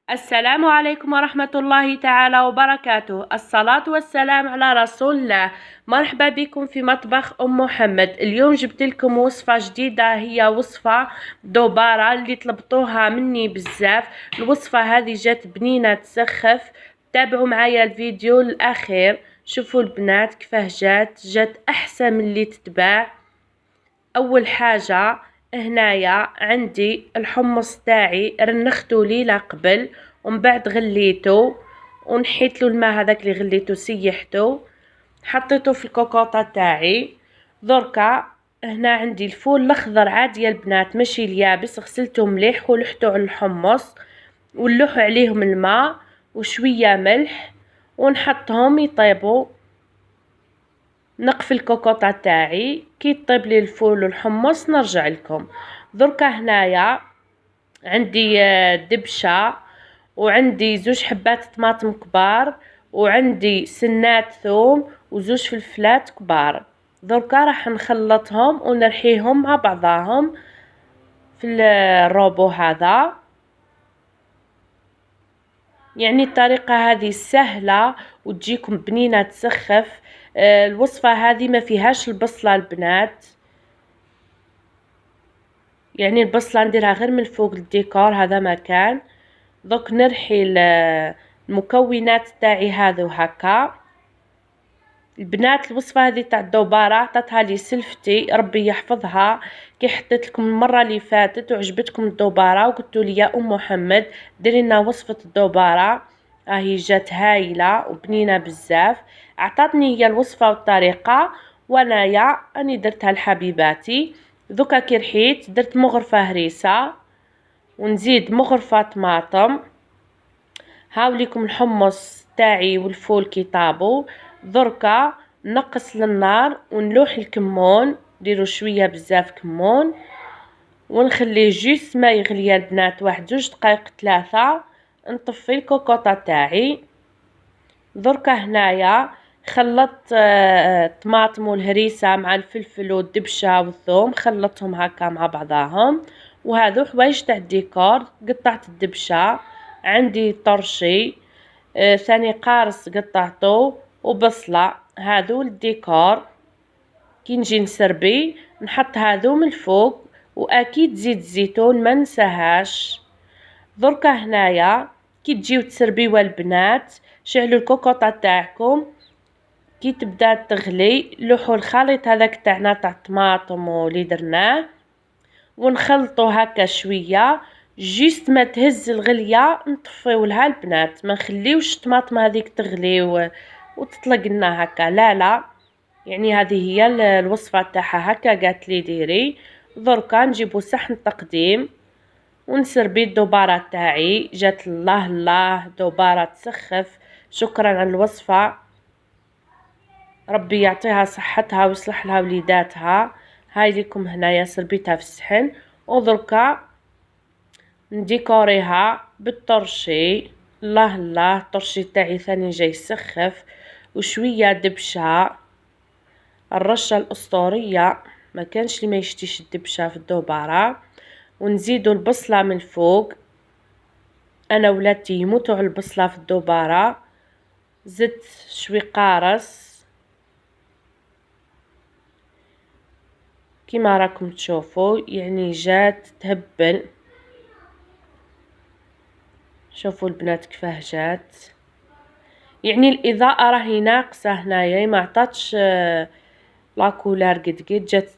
السلام عليكم ورحمة الله تعالى وبركاته. الصلاة والسلام على رسول الله. مرحبا بكم في مطبخ أم محمد. اليوم جبت لكم وصفة جديدة، هي وصفة دوبارة اللي طلبتوها مني بزاف. الوصفة هذه جات بنينة تسخف. تابعوا معايا الفيديو الأخير، شوفوا البنات كيفاه جات أحسن من اللي تتباع. أول حاجة هنايا عندي الحمص تاعي رنختو ليلة قبل ومن بعد غليتو ونحيتلو الماء هذاك اللي غليتو سيحتو، حطيتو في الكوكوطة تاعي. دركا هنا عندي الفول الاخضر عادي يا البنات ماشي اليابس، غسلته مليح ولحتو على الحمص ونلوح عليهم الماء وشوية ملح ونحطهم يطيبوا. نقفل الكوكوطة تاعي كي طيب لي الفول والحمص نرجع لكم. دركا هنايا عندي دبشة وعندي زوج حبات طماطم كبار وعندي سنات ثوم وزوج فلفلات كبار. دركا راح نخلطهم ونرحيهم مع بعضاهم في الروبو هذا. يعني الطريقة هذه سهلة وتجيكم بنينة تسخف. الوصفة هذه ما فيهاش البصلة البنات، يعني البصلة نديرها غير من فوق الديكور هذا مكان. دوك نرحي المكونات تاعي هذو هكا. البنات الوصفة هذه تاع الدوبارة عطاتها لي سلفتي ربي يحفظها، كي حطيت لكم المرة اللي فاتت وعجبتكم الدوبارة وقلتوا لي يا ام محمد ديري لنا وصفة الدوبارة، هي جات هايلة وبنينة بزاف. عطاتني هي الوصفة والطريقة وانايا اني درتها لحبيباتي. دوكا كي رحيت درت مغرفة هريسة ونزيد مغرفة طماطم. هاوليكم الحمص تاعي والفول كي طابو. دركا نقص للنار ونلوح الكمون، ديروا شويه بزاف كمون ونخليه جيس ما يغلي يا البنات واحد 2 دقائق 3. نطفي الكوكوطه تاعي. دركا هنايا خلطت الطماطم والهريسه مع الفلفل والدبشه والثوم، خلطتهم هكا مع بعضاهم. وهذو حوايج تاع الديكور. قطعت الدبشه، عندي طرشي، ثاني قارص قطعته وبصلة، هذو الديكور. كي نجي نسربي نحط هذو من الفوق واكيد زيت زيتون ما ننساهاش. دركا هنايا كي تجيو تسربيو البنات شعلوا الكوكوطة تاعكم، كي تبدا تغلي لوحوا الخليط هذاك تاعنا تاع الطماطم واللي درناه ونخلطو هكا شويه جيست ما تهز الغليه نطفيو لها البنات، ما نخليوش الطماطم هذيك تغلي وتطلق لنا هكا، لا يعني هذه هي الوصفه تاعها هكا قالت لي ديري. دركا نجيبو صحن تقديم ونسربي الدوباره تاعي. جات الله الله دوباره تسخف. شكرا على الوصفه، ربي يعطيها صحتها ويصلح لها وليداتها. هاي لكم هنايا سربيتها في الصحن. ودركا نديكوريها بالطرشي. الله الله الطرشي تاعي ثاني جاي يسخف وشويه دبشه، الرشه الاسطوريه ما كانش اللي ما يشتيش الدبشه في الدوباره. ونزيدو البصله من فوق، انا ولادتي يموتوا على البصله في الدوباره. زدت شوي قارص كيما راكم تشوفوا، يعني جات تهبل. شوفوا البنات كيفاه جات، يعني الاضاءة راهي ناقصة هنايا ما عطاتش لاكولار قد جات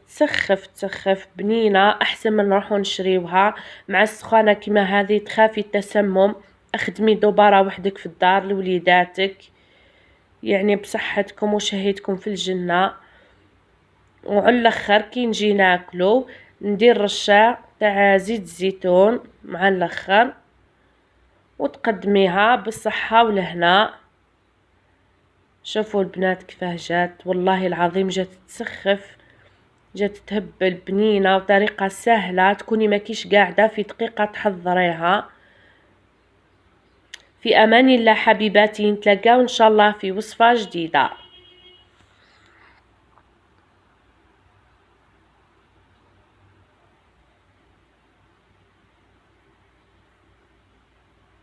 تسخف بنينة احسن من نروحو نشريوها مع السخانة كيما هذه. تخافي التسمم اخدمي دوبارة وحدك في الدار لوليداتك، يعني بصحتكم وشهيتكم في الجنة. وعلى الاخر كي نجي ناكلو ندير رشة تاع زيت الزيتون مع الاخر وتقدميها بالصحة والهنا. شوفوا البنات كيفاه جات، والله العظيم جات تسخف، جات تهبل بنينة وطريقة سهلة تكوني ماكيش قاعدة في دقيقة تحضريها. في امان الله حبيباتي، نتلاقاو ان شاء الله في وصفة جديدة.